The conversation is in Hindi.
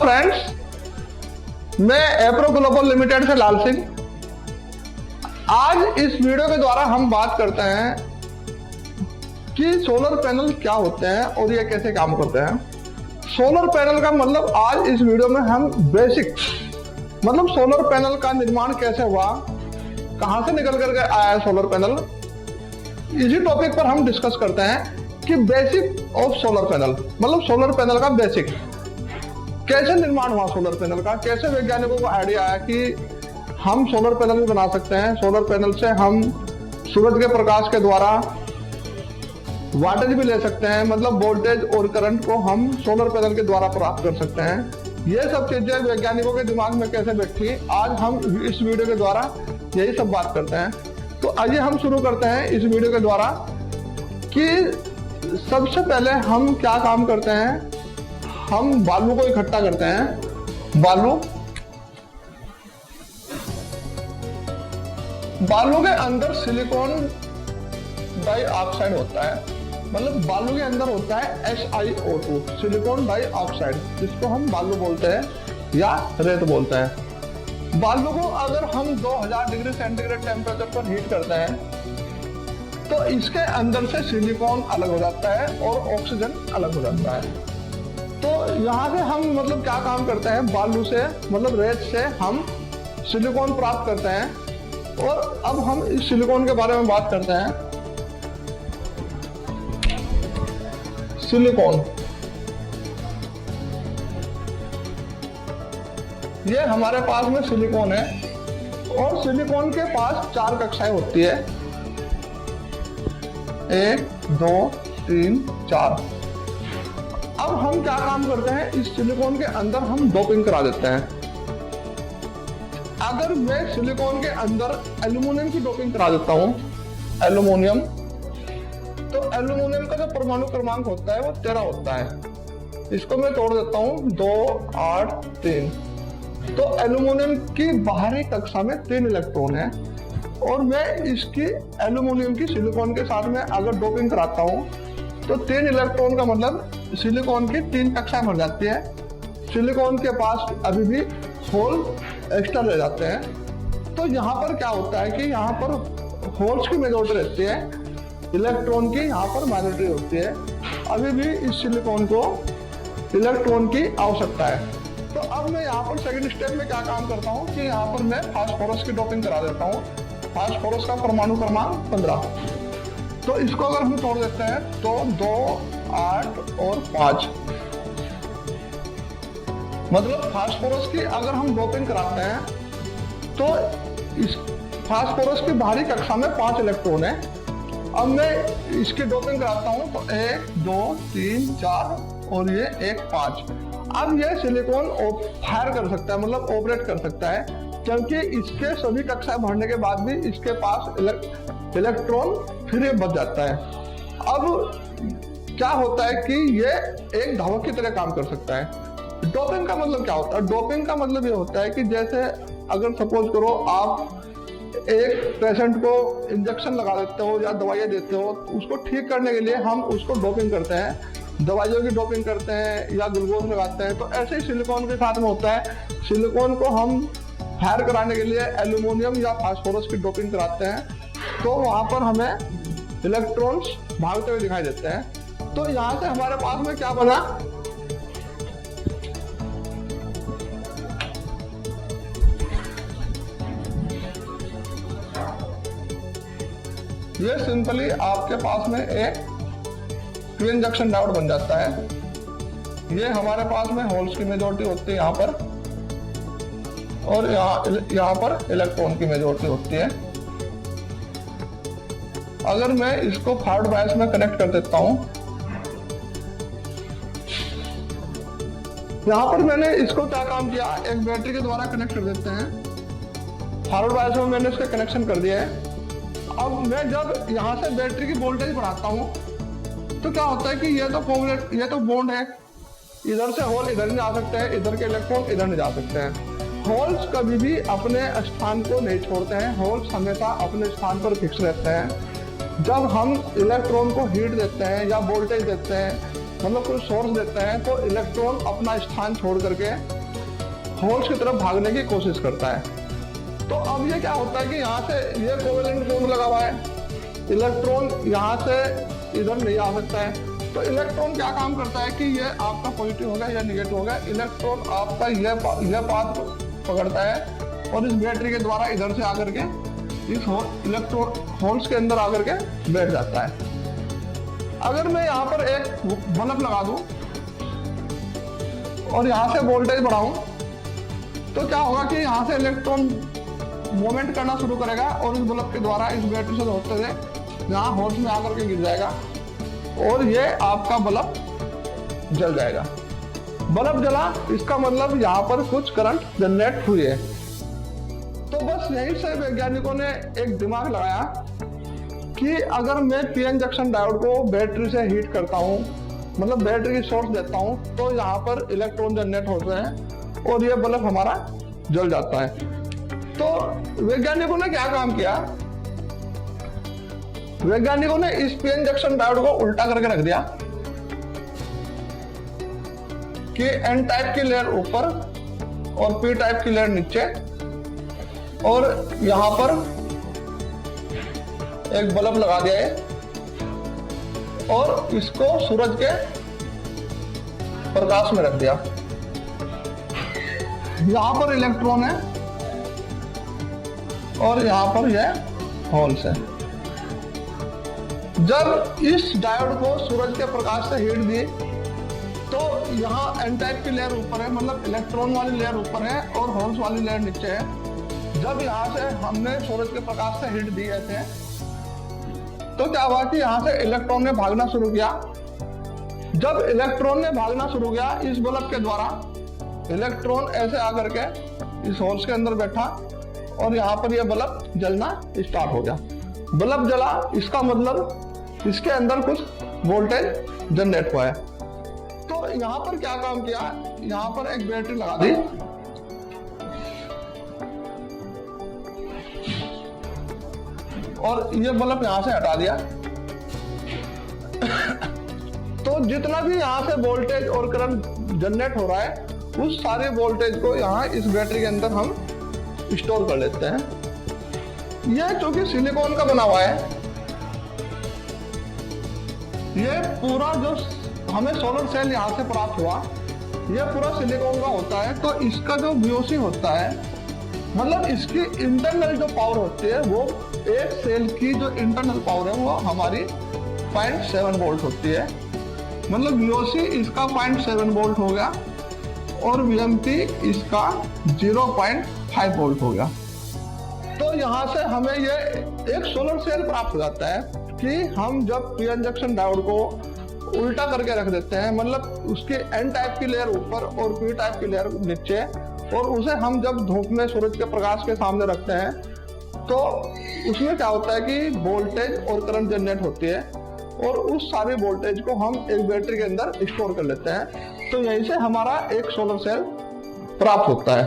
फ्रेंड्स, मैं एप्रो ग्लोबल लिमिटेड से लाल सिंह। आज इस वीडियो के द्वारा हम बात करते हैं कि सोलर पैनल क्या होते हैं और ये कैसे काम करते हैं। सोलर पैनल का मतलब आज इस वीडियो में हम बेसिक मतलब सोलर पैनल का निर्माण कैसे हुआ, कहां से निकल करके आया है सोलर पैनल, इसी टॉपिक पर हम डिस्कस करते हैं कि बेसिक ऑफ सोलर पैनल मतलब सोलर पैनल का बेसिक कैसे निर्माण हुआ, सोलर पैनल का कैसे वैज्ञानिकों को आइडिया आया कि हम सोलर पैनल भी बना सकते हैं। सोलर पैनल से हम सूरज के प्रकाश के द्वारा वाटेज भी ले सकते हैं, मतलब वोल्टेज और करंट को हम सोलर पैनल के द्वारा प्राप्त कर सकते हैं। ये सब चीजें वैज्ञानिकों के दिमाग में कैसे बैठी, आज हम इस वीडियो के द्वारा यही सब बात करते हैं। तो आइए हम शुरू करते हैं इस वीडियो के द्वारा कि सबसे पहले हम क्या काम करते हैं। हम बालू को इकट्ठा करते हैं। बालू के अंदर सिलिकॉन डाइऑक्साइड होता है, मतलब बालू के अंदर होता है SiO2 सिलिकॉन डाइऑक्साइड, जिसको हम बालू बोलते हैं या रेत बोलते हैं। बालू को अगर हम 2000 डिग्री सेंटीग्रेड टेम्परेचर पर हीट करते हैं तो इसके अंदर से सिलिकॉन अलग हो जाता है और ऑक्सीजन अलग हो जाता है। तो यहाँ से हम मतलब क्या काम करते हैं, बालू से मतलब रेत से हम सिलिकॉन प्राप्त करते हैं। और अब हम इस सिलिकॉन के बारे में बात करते हैं। सिलिकॉन ये हमारे पास में सिलिकॉन है और सिलिकॉन के पास 4 कक्षाएं होती है, 1 2 3 4। अब हम क्या काम करते हैं, इस सिलिकॉन के अंदर हम डोपिंग करा देते हैं। अगर मैं सिलिकॉन के अंदर एल्यूमिनियम की डोपिंग करा देता हूं, एल्यूमिनियम, तो एल्यूमिनियम का जो परमाणु क्रमांक होता है वो 13 होता है। इसको मैं तोड़ देता हूं 2 8 3। तो एल्यूमिनियम की बाहरी कक्षा में 3 इलेक्ट्रॉन है और मैं इसकी एल्यूमिनियम की सिलिकॉन के साथ में अगर डोपिंग कराता हूं तो 3 इलेक्ट्रॉन का मतलब सिलिकॉन की 3 कक्षाएं भर जाती है। सिलिकॉन के पास अभी भी होल एक्स्ट्रा रह जाते हैं। तो यहाँ पर क्या होता है कि यहाँ पर होल्स की मेजॉरिटी रहती है, इलेक्ट्रॉन की यहाँ पर माइनॉरिटी होती है। अभी भी इस सिलिकॉन को इलेक्ट्रॉन की आवश्यकता है। तो अब मैं यहाँ पर सेकंड स्टेप में क्या काम करता हूँ कि यहाँ पर मैं फास्फोरस की डोपिंग करा देता हूँ। फास्फोरस का परमाणु क्रमांक 15। तो इसको अगर हम तोड़ देते हैं तो 2 8 और 5, मतलब फास्फोरस की अगर हम डोपिंग कराते हैं तो इस फास्फोरस की बाहरी कक्षा में 5 इलेक्ट्रॉन है। अब मैं इसकी डोपिंग कराता हूं तो 1 2 3 4 और ये 1 5। अब ये सिलिकॉन फायर कर सकता है, मतलब ऑपरेट कर सकता है, क्योंकि इसके सभी कक्षाएं भरने के बाद भी इसके पास इलेक्ट्रॉन फ्री बच जाता है। अब क्या होता है कि ये एक धावक की तरह काम कर सकता है। डोपिंग का मतलब क्या होता है, डोपिंग का मतलब ये होता है कि जैसे अगर सपोज करो आप एक पेशेंट को इंजेक्शन लगा देते हो या दवाइयाँ देते हो, उसको ठीक करने के लिए हम उसको डोपिंग करते हैं, दवाइयों की डोपिंग करते हैं या ग्लूकोज लगाते हैं। तो ऐसे ही सिलिकॉन के साथ में होता है। सिलिकॉन को हम फायर कराने के लिए एल्यूमिनियम या फास्फोरस की डोपिंग कराते हैं, तो वहां पर हमें इलेक्ट्रॉन्स भागते हुए दिखाई देते हैं। तो यहाँ से हमारे पास में क्या बना, ये सिंपली आपके पास में एक ट्विन जंक्शन डायोड बन जाता है। ये हमारे पास में होल्स की मेजॉरिटी होती है यहाँ पर, और यहाँ पर इलेक्ट्रॉन की मेजॉरिटी होती है। अगर मैं इसको फॉरवर्ड बायस में कनेक्ट कर देता हूं, यहाँ पर मैंने इसको क्या काम किया, एक बैटरी के द्वारा कनेक्ट कर देते हैं। फॉरवर्ड बायस में मैंने इसका कनेक्शन कर दिया है। अब मैं जब यहाँ से बैटरी की वोल्टेज बढ़ाता हूँ तो क्या होता है कि ये तो बॉन्ड है, इधर से होल इधर नहीं जा सकते हैं, इधर के इलेक्ट्रॉन इधर नहीं जा सकते हैं। होल्स कभी भी अपने स्थान को नहीं छोड़ते हैं, होल्स हमेशा अपने स्थान पर फिक्स रहते हैं। जब हम इलेक्ट्रॉन को हीट देते हैं या वोल्टेज देते हैं मतलब कोई सोर्स देते हैं तो इलेक्ट्रॉन अपना स्थान छोड़ करके होल्स की तरफ भागने की कोशिश करता है। तो अब ये क्या होता है कि यहाँ से ये कोवेलेंट बॉन्ड लगा हुआ है, इलेक्ट्रॉन यहाँ से इधर नहीं आ सकता है। तो इलेक्ट्रॉन क्या काम करता है कि ये आपका पॉजिटिव हो गया या निगेटिव हो गया, इलेक्ट्रॉन आपका यह पाथ पकड़ता है और इस बैटरी के द्वारा इधर से आकर के इस इलेक्ट्रॉन होल्स के अंदर आकर के बैठ जाता है। अगर मैं यहाँ पर एक बल्ब लगा दूं और यहाँ से वोल्टेज बढ़ाऊं तो क्या होगा कि यहाँ से इलेक्ट्रॉन मूवमेंट करना शुरू करेगा और इस बल्ब के द्वारा इस बैटरी से होते हुए यहाँ होल्स में आकर के गिर जाएगा और ये आपका बल्ब जल जाएगा। बल्ब जला इसका मतलब यहाँ पर कुछ करंट जनरेट हुई है। तो बस यहीं से वैज्ञानिकों ने एक दिमाग लगाया कि अगर मैं पीएन जंक्शन डायोड को बैटरी से हीट करता हूँ, मतलब बैटरी की सोर्स देता हूँ, तो यहाँ पर इलेक्ट्रॉन जनरेट होते हैं और ये बल्ब हमारा जल जाता है। तो वैज्ञानिकों ने क्या काम किया, वैज्ञानिकों ने इस पीएन जंक्शन डायोड को उल्टा करके रख दिया कि एन टाइप की लेयर ऊपर और पी टाइप की लेयर नीचे, और यहां पर एक बल्ब लगा दिया है और इसको सूरज के प्रकाश में रख दिया। यहां पर इलेक्ट्रॉन है और यहां पर यह होल्स है। जब इस डायोड को सूरज के प्रकाश से हीट दी तो यहाँ एन टाइप की लेयर ऊपर है, मतलब इलेक्ट्रॉन वाली लेयर ऊपर है और होल्स वाली लेयर नीचे है। जब यहाँ से हमने सूरज के प्रकाश से हीट दी थे तो क्या हुआ कि यहाँ से इलेक्ट्रॉन ने भागना शुरू किया। जब इलेक्ट्रॉन ने भागना शुरू किया इस बल्ब के द्वारा, इलेक्ट्रॉन ऐसे आकर के इस होल्स के अंदर बैठा और यहाँ पर यह बल्ब जलना स्टार्ट हो गया। बल्ब जला इसका मतलब इसके अंदर कुछ वोल्टेज जनरेट हुआ है। तो यहाँ पर क्या काम किया, यहाँ पर एक बैटरी लगा दी और ये बल्ब यहां से हटा दिया। तो जितना भी यहां से वोल्टेज और करंट जनरेट हो रहा है उस सारे वोल्टेज को यहाँ इस बैटरी के अंदर हम स्टोर कर लेते हैं। यह चूंकि सिलिकॉन का बना हुआ है, ये पूरा जो हमें सोलर सेल यहाँ से प्राप्त हुआ यह पूरा सिलिकॉन का होता है। तो इसका जो VOC होता है, मतलब इसकी इंटरनल जो पावर होती है, वो एक सेल की जो इंटरनल पावर है वो हमारी 0.7 वोल्ट होती है। मतलब VOC इसका 0.7 वोल्ट हो गया और VMP इसका 0.5 वोल्ट हो गया। तो यहाँ से हमें ये एक सोलर सेल प्राप्त हो जाता है कि हम जब पीएन जंक्शन डायोड को उल्टा करके रख देते हैं, मतलब उसके एन टाइप की लेयर ऊपर और पी टाइप की लेयर नीचे, और उसे हम जब धूप में सूरज के प्रकाश के सामने रखते हैं तो उसमें क्या होता है कि वोल्टेज और करंट जनरेट होती है और उस सारे वोल्टेज को हम एक बैटरी के अंदर स्टोर कर लेते हैं। तो यहीं से हमारा एक सोलर सेल प्राप्त होता है।